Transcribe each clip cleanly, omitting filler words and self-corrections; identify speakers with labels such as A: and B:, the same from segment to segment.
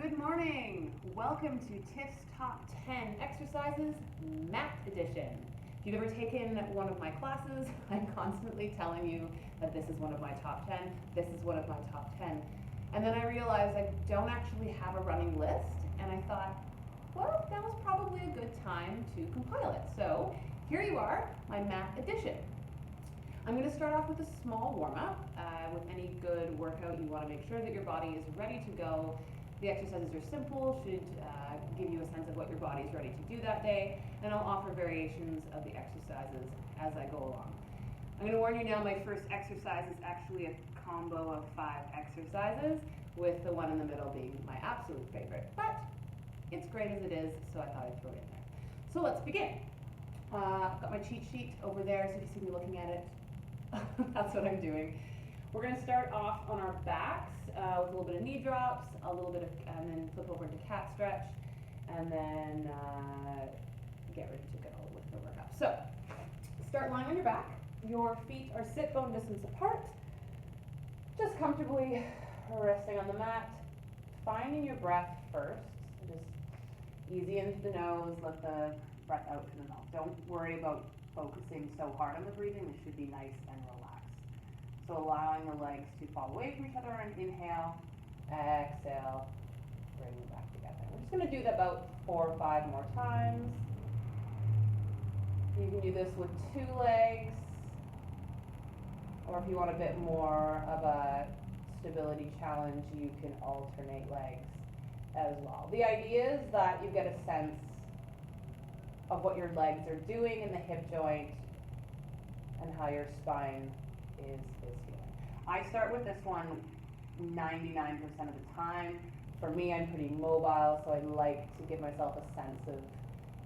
A: Good morning. Welcome to Tiff's Top 10 Exercises, Mat Edition. If you've ever taken one of my classes, I'm constantly telling you that this is one of my top 10, this is one of my top 10. And then I realized I don't actually have a running list, and I thought, well, that was probably a good time to compile it. So here you are, my Mat Edition. I'm going to start off with a small warm-up. With any good workout, you want to make sure that your body is ready to go. The exercises are simple, should give you a sense of what your body is ready to do that day, and I'll offer variations of the exercises as I go along. I'm going to warn you now, my first exercise is actually a combo of 5 exercises, with the one in the middle being my absolute favorite. But it's great as it is, so I thought I'd throw it in there. So let's begin. I've got my cheat sheet over there, so if you see me looking at it, that's what I'm doing. We're going to start off on our backs with a little bit of knee drops, a little bit of, and then flip over into cat stretch, and then get ready to go with the workout. So, start lying on your back. Your feet are sit bone distance apart, just comfortably resting on the mat, finding your breath first. Just easy into the nose, let the breath out through the mouth. Don't worry about focusing so hard on the breathing. This should be nice and relaxed. So allowing the legs to fall away from each other and inhale, exhale, bring them back together. We're just going to do that about 4 or 5 more times. You can do this with 2 legs, or if you want a bit more of a stability challenge, you can alternate legs as well. The idea is that you get a sense of what your legs are doing in the hip joint and how your spine is healing. I start with this one 99% of the time. For me, I'm pretty mobile, so I like to give myself a sense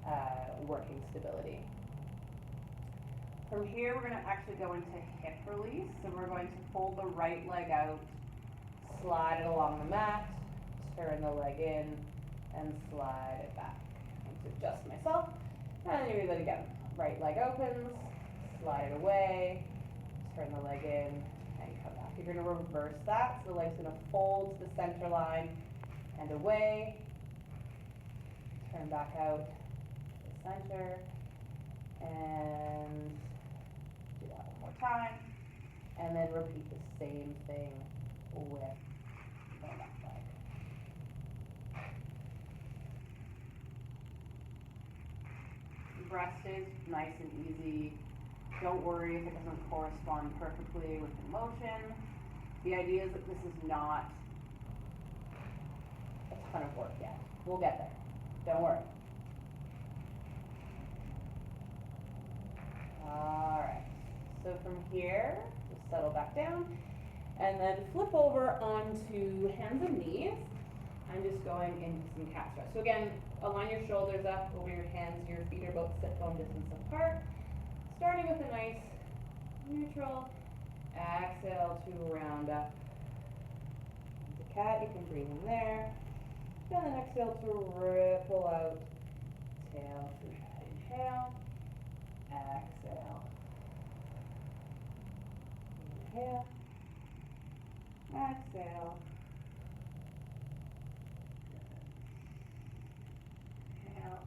A: of working stability. From here, we're going to actually go into hip release. So we're going to fold the right leg out, slide it along the mat, turn the leg in, and slide it back. I need to adjust myself. And then you do that again. Right leg opens, slide it away, turn the leg in, and come back. You're going to reverse that, so the leg's going to fold to the center line and away, turn back out to the center, and do that one more time, and then repeat the same thing with the left leg. Breath stays nice and easy. Don't worry if it doesn't correspond perfectly with the motion. The idea is that this is not a ton of work yet. We'll get there. Don't worry. Alright, so from here, just settle back down, and then flip over onto hands and knees. I'm just going into some cat stretch. So again, align your shoulders up over your hands. Your feet are both sit bone distance apart. Starting with a nice neutral exhale to round up into cat. You can breathe in there. And then exhale to ripple out. Tail through head. Inhale. Exhale. Inhale. Exhale. Exhale.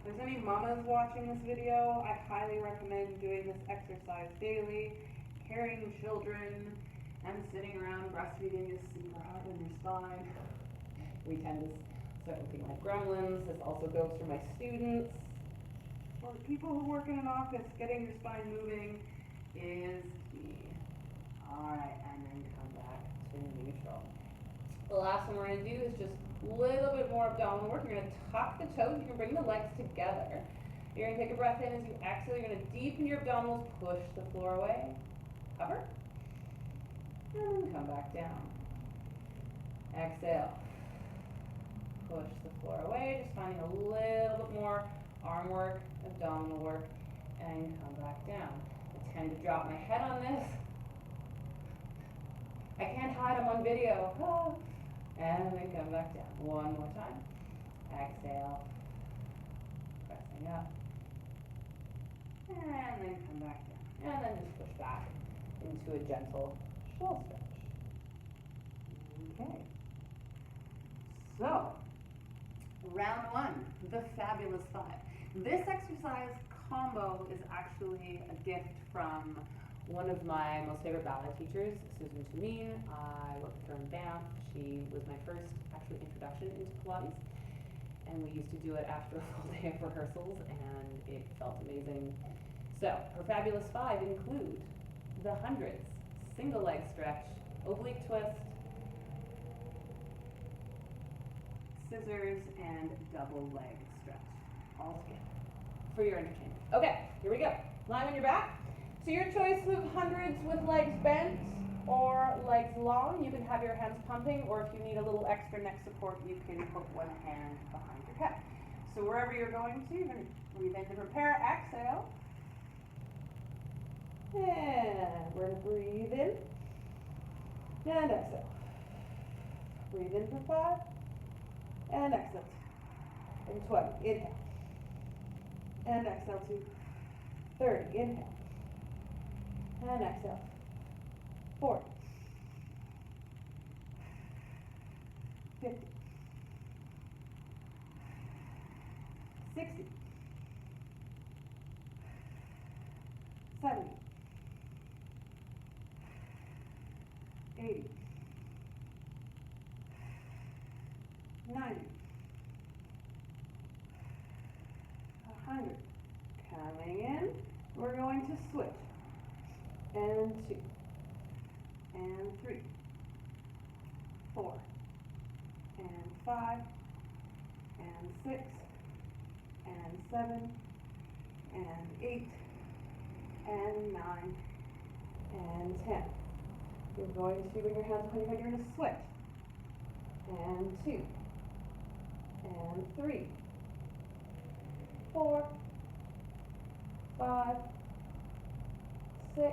A: If there's any mamas watching this video, I highly recommend doing this exercise daily. Carrying children and sitting around breastfeeding is super hard on your spine. We tend to start looking like gremlins. This also goes for my students. For people who work in an office, getting your spine moving is key. Alright, and then come back to neutral. The last one we're going to do is just a little bit more abdominal work. You're going to tuck the toes. You can bring the legs together. You're going to take a breath in as you exhale. You're going to deepen your abdominals, push the floor away, cover, and then come back down. Exhale. Push the floor away, just finding a little bit more arm work, abdominal work, and come back down. I tend to drop my head on this. I can't hide them on video. Ah. And then come back down. One more time. Exhale. Pressing up. And then come back down. And then just push back into a gentle shoulder stretch. Okay. Round one, the Fabulous Five. This exercise combo is actually a gift from one of my most favorite ballet teachers, Susan Tamine. I worked with her in Banff. She was my first actual introduction into Pilates. And we used to do it after a full day of rehearsals, and it felt amazing. So, her Fabulous Five include the hundreds, single leg stretch, oblique twist, scissors, and double leg stretch, all together for your entertainment. Okay, here we go. Lying on your back. So your choice of hundreds with legs bent or legs long. You can have your hands pumping, or if you need a little extra neck support, you can put one hand behind your head. So wherever you're going to, you're going to breathe in to prepare. Exhale. And we're going to breathe in and exhale. Breathe in for 5 and exhale 2 and 20. Inhale and exhale 2. 30. Inhale and exhale. 40. 50. 60. 70. 80. 90. 100. Coming in, we're going to switch. And 2. And 3. 4. And 5. And 6. And 7. And 8. And 9. And 10. You're going to, when your hands behind your head, you're going to switch. And 2. And 3. 4. 5. 6.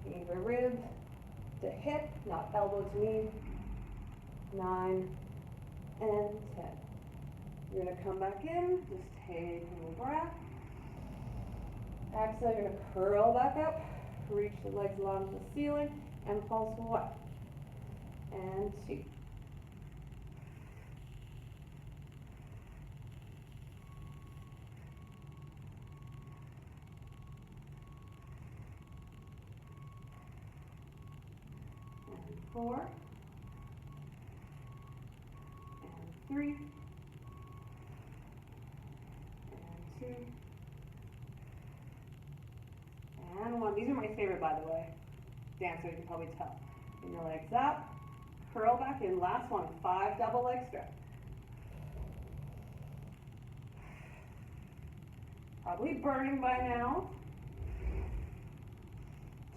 A: Either rib to hip, not elbow to knee. 9 and 10. You're going to come back in, just take a little breath. Exhale, you're going to curl back up, reach the legs along to the ceiling, and pulse 1 and 2. And 4 and 3 and 2 and 1. These are my favorite, by the way. Dancer, you can probably tell. Bring your legs up, curl back in. Last one, 5 double leg stretch. Probably burning by now.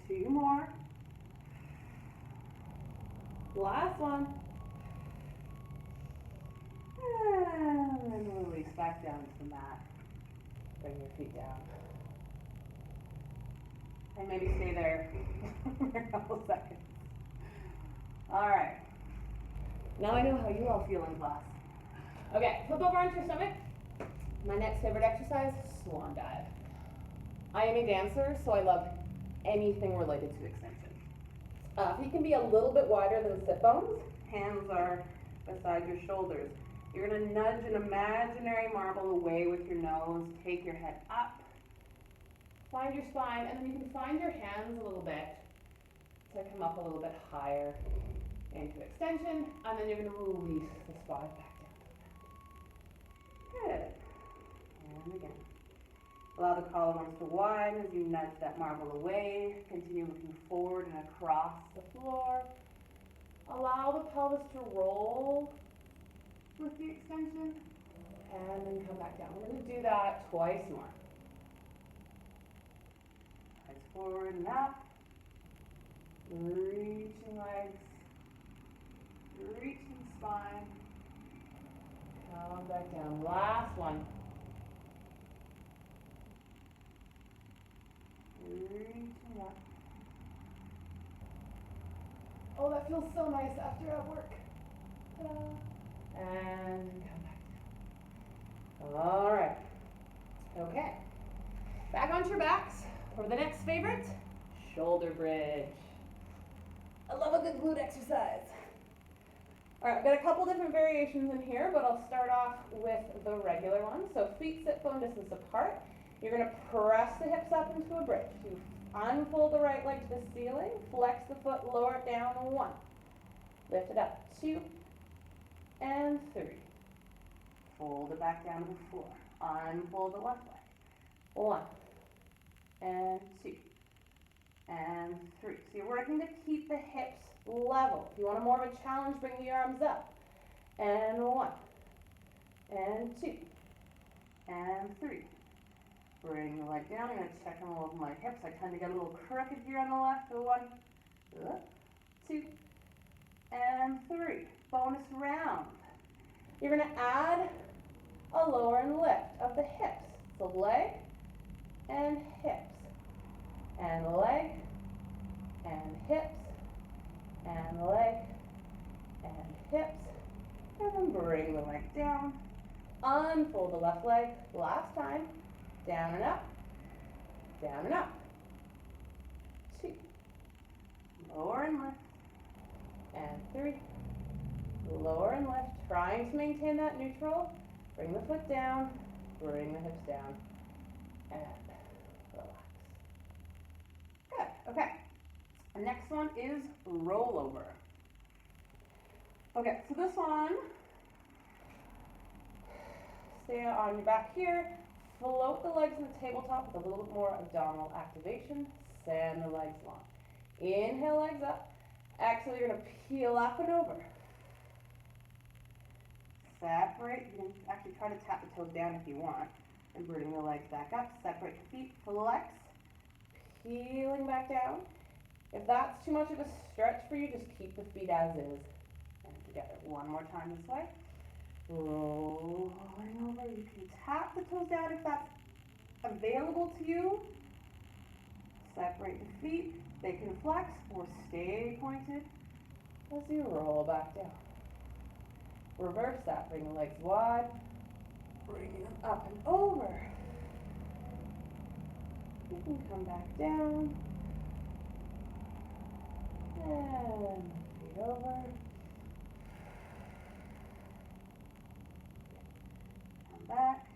A: 2 more. Last one. And then release back down to the mat. Bring your feet down. And maybe stay there for a couple seconds. All right. Now I know how you all feel in class. Okay, flip over onto your stomach. My next favorite exercise, swan dive. I am a dancer, so I love anything related to extension. Feet can be a little bit wider than sit bones. Hands are beside your shoulders. You're going to nudge an imaginary marble away with your nose. Take your head up. Find your spine, and then you can find your hands a little bit to come up a little bit higher into extension, and then you're going to release the spine back down to the mat. Good. And again. Allow the collarbones to widen as you nudge that marble away. Continue looking forward and across the floor. Allow the pelvis to roll with the extension, and then come back down. We're going to do that twice more. Eyes forward and up. Reaching legs. Reaching spine. Come back down. Last one. Reaching up. Oh, that feels so nice after at work. And come back down. All right. Okay. Back onto your backs for the next favorite, shoulder bridge. I love a good glute exercise. All right, I've got a couple different variations in here, but I'll start off with the regular one. So feet sit bone distance apart. You're gonna press the hips up into a bridge. You unfold the right leg to the ceiling, flex the foot, lower it down, 1. Lift it up, 2, and 3. Fold it back down to the floor. Unfold the left leg. 1, and 2, and 3. So you're working to keep the hips level. If you want more of a challenge, bring the arms up. And 1, and 2, and 3. Bring the leg down. I'm going to check on all of my hips. I tend to get a little crooked here on the left. 1, 2, and 3. Bonus round. You're going to add a lower and lift of the hips. So leg and hips. And leg and hips. And leg and hips. And then bring the leg down. Unfold the left leg. Last time. Down and up. Down and up. 2. Lower and lift. And 3. Lower and lift. Trying to maintain that neutral. Bring the foot down. Bring the hips down. And relax. Good. Okay. The next one is rollover. Okay, so this one, stay on your back here. Float the legs on the tabletop with a little bit more abdominal activation. Send the legs long. Inhale, legs up. Exhale, you're going to peel up and over. Separate. You can actually try to tap the toes down if you want. And bring the legs back up. Separate the feet. Flex. Peeling back down. If that's too much of a stretch for you, just keep the feet as is. And together. One more time this way. Rolling over. You can tap the toes down if that's available to you. Separate the feet. They can flex or stay pointed as you roll back down. Reverse that. Bring the legs wide. Bring them up and over. You can come back down. And feet over. Come back.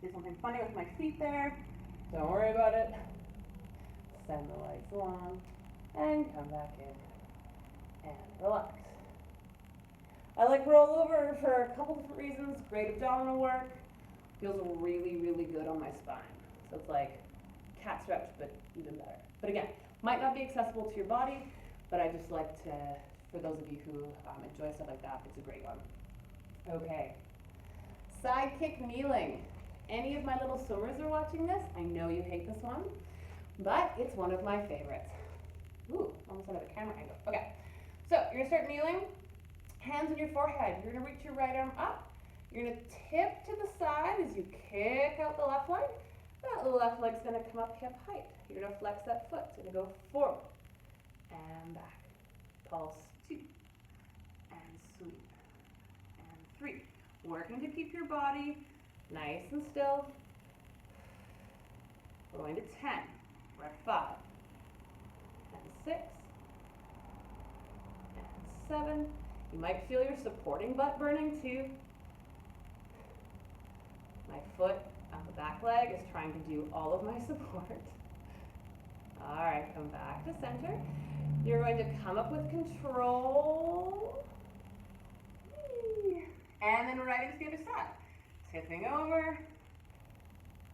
A: Did something funny with my feet there. Don't worry about it. Send the legs long. And come back in. And relax. I like rollover for a couple different reasons. Great abdominal work. Feels really, really good on my spine. So it's like cat stretch, but even better. But again, might not be accessible to your body, but I just like to, for those of you who enjoy stuff like that, it's a great one. Okay. Side kick kneeling. Any of my little swimmers are watching this. I know you hate this one, but it's one of my favorites. Ooh, almost out of the camera angle. Okay. So you're gonna start kneeling. Hands on your forehead. You're going to reach your right arm up. You're going to tip to the side as you kick out the left leg. That left leg's going to come up hip height. You're going to flex that foot. It's going to go forward and back. Pulse 2 and sweep and 3. Working to keep your body nice and still. We're going to 10. We're at 5 and 6 and 7. You might feel your supporting butt burning too. My foot on the back leg is trying to do all of my support. All right, come back to center. You're going to come up with control. And then right into the other side. Tipping over.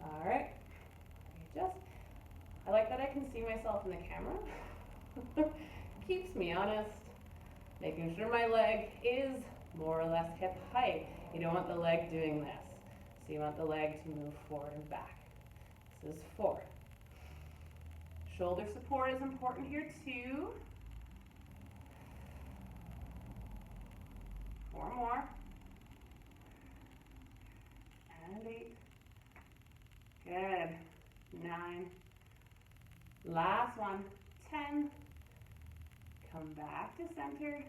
A: All right. Just, I like that I can see myself in the camera. Keeps me honest. Making sure my leg is more or less hip height. You don't want the leg doing this. So you want the leg to move forward and back. This is 4. Shoulder support is important here too. 4 more. And 8. Good. 9. Last one. 10. Come back to center,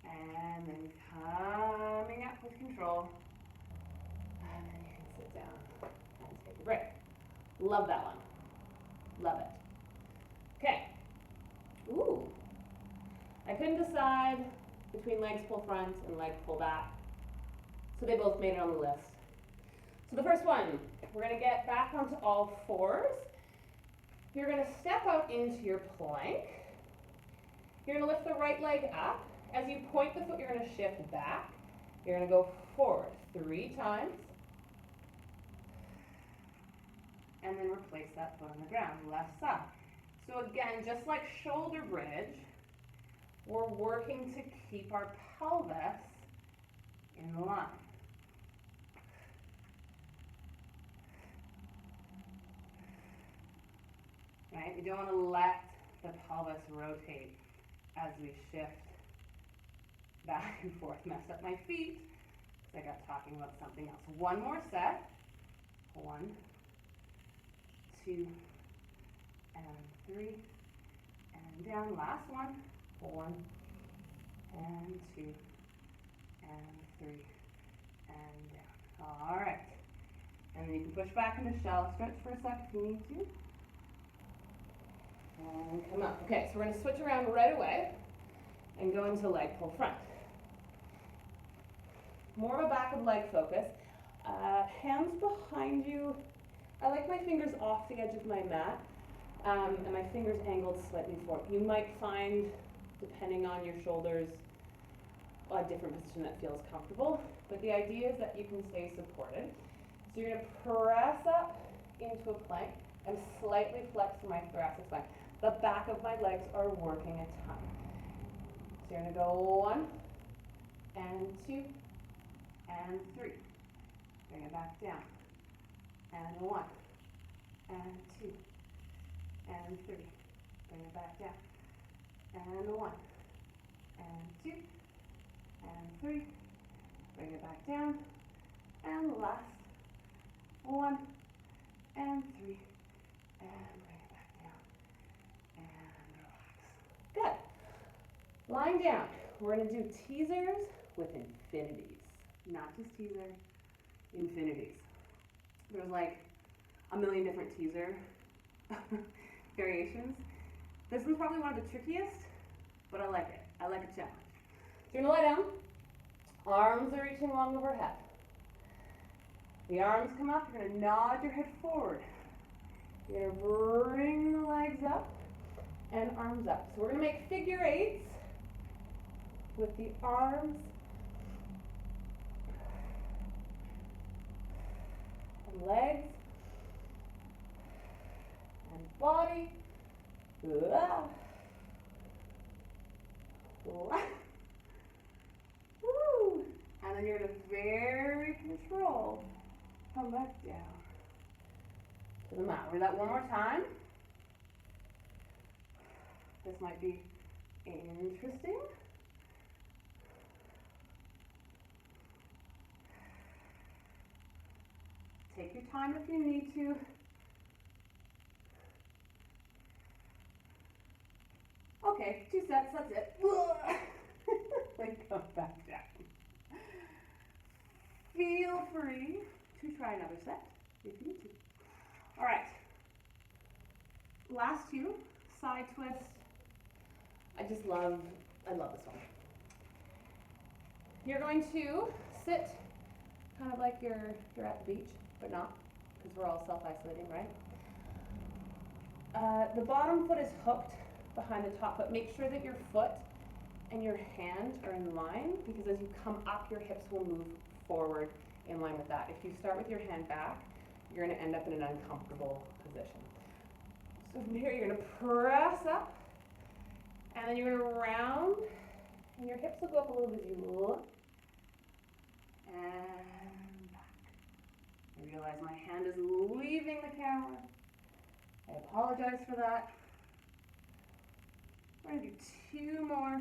A: and then coming up with control, and then you can sit down and take a break. Love that one. Love it. Okay. Ooh. I couldn't decide between legs pull front and leg pull back. So they both made it on the list. So the first one, we're going to get back onto all fours. You're going to step out into your plank. You're going to lift the right leg up. As you point the foot, you're going to shift back. You're going to go forward 3 times. And then replace that foot on the ground, left side. So again, just like shoulder bridge, we're working to keep our pelvis in line. Right? We don't want to let the pelvis rotate as we shift back and forth. Mess up my feet because I got talking about something else. One more set. 1, 2, and 3, and down. Last one. 1, and 2, and 3, and down. All right. And then you can push back into shallow stretch for a sec if you need to. And come up. Okay, so we're going to switch around right away and go into leg pull front. More of a back of leg focus. Hands behind you. I like my fingers off the edge of my mat, and my fingers angled slightly forward. You might find, depending on your shoulders, a different position that feels comfortable, but the idea is that you can stay supported. So you're going to press up into a plank and slightly flex through my thoracic spine. The back of my legs are working a ton. So you're going to go 1, and 2, and 3. Bring it back down. And 1, and 2, and 3. Bring it back down. And 1, and 2, and 3. Bring it back down. And last, 1, and 3. And bring it back down. And relax. Good. Lying down. We're going to do teasers with infinities. Not just teaser, infinities. There's like a million different teaser variations. This one's probably one of the trickiest, but I like it. I like a challenge. So you're going to lie down. Arms are reaching long overhead. The arms come up. You're going to nod your head forward. You're going to bring the legs up and arms up. So we're going to make figure 8s with the arms and legs and body. Woo. And then you're going to very controlled come back down to the mat. Read that one more time. This might be interesting. Take your time if you need to. Okay, 2 sets, that's it. Then come back down. Feel free to try another set if you need to. All right. Last 2, side twist. I love this one. You're going to sit kind of like you're at the beach, but not, because we're all self-isolating, right? The bottom foot is hooked behind the top foot. Make sure that your foot and your hand are in line, because as you come up, your hips will move forward in line with that. If you start with your hand back, you're going to end up in an uncomfortable position. So from here, you're going to press up, and then you're going to round, and your hips will go up a little bit as you look, and back. I realize my hand is leaving the camera. I apologize for that. We're going to do 2 more.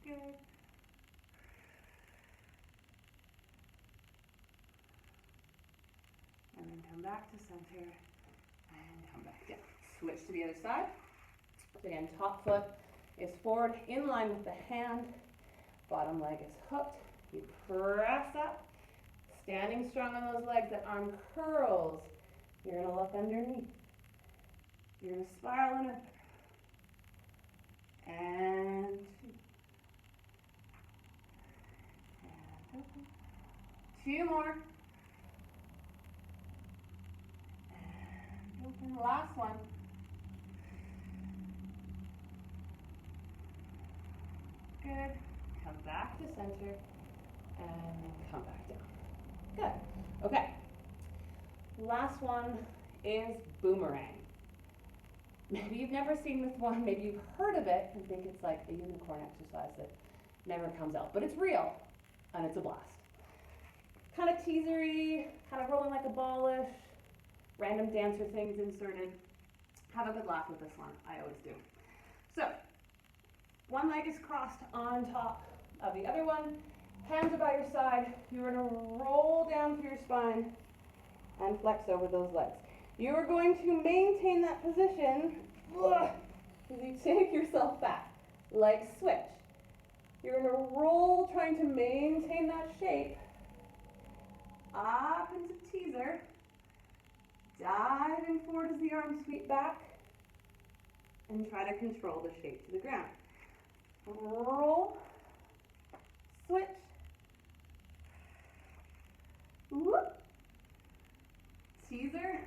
A: Good. And then come back to center and come back down. Switch to the other side. So again, top foot is forward in line with the hand. Bottom leg is hooked. You press up. Standing strong on those legs, that arm curls. You're going to look underneath. You're going to spiral in up. And 2. And open. 2 more. And open. Last one. Good. Come back to center and come back down. Good. Okay. Last one is boomerang. Maybe you've never seen this one, maybe you've heard of it and think it's like a unicorn exercise that never comes out, but it's real and it's a blast. Kind of teasery, kind of rolling like a ballish, random dancer things inserted. Have a good laugh with this one, I always do. So, one leg is crossed on top of the other one, hands are by your side, you're going to roll down through your spine and flex over those legs. You are going to maintain that position as you take yourself back, like switch. You're going to roll, trying to maintain that shape, up into teaser, diving forward as the arms sweep back, and try to control the shape to the ground. Roll, switch, whoop, teaser.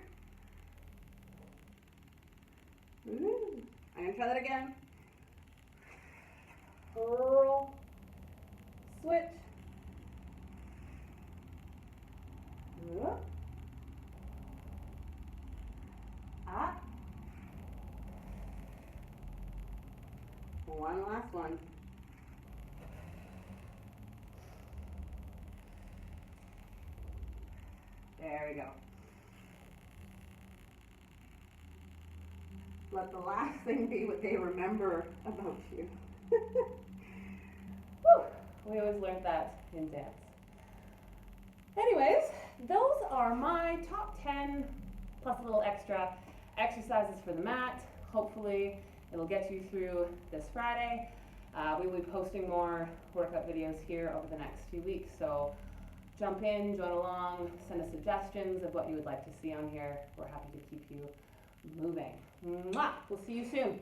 A: Ooh. I'm going to try that again. Roll, switch, whoop, up. One last one. There we go. Let the last thing be what they remember about you. Whew, we always learned that in dance. Anyways, those are my top 10 plus a little extra exercises for the mat. Hopefully it'll get you through this Friday. We will be posting more workout videos here over the next few weeks, so jump in, join along, send us suggestions of what you would like to see on here. We're happy to keep you moving. Mwah! We'll see you soon.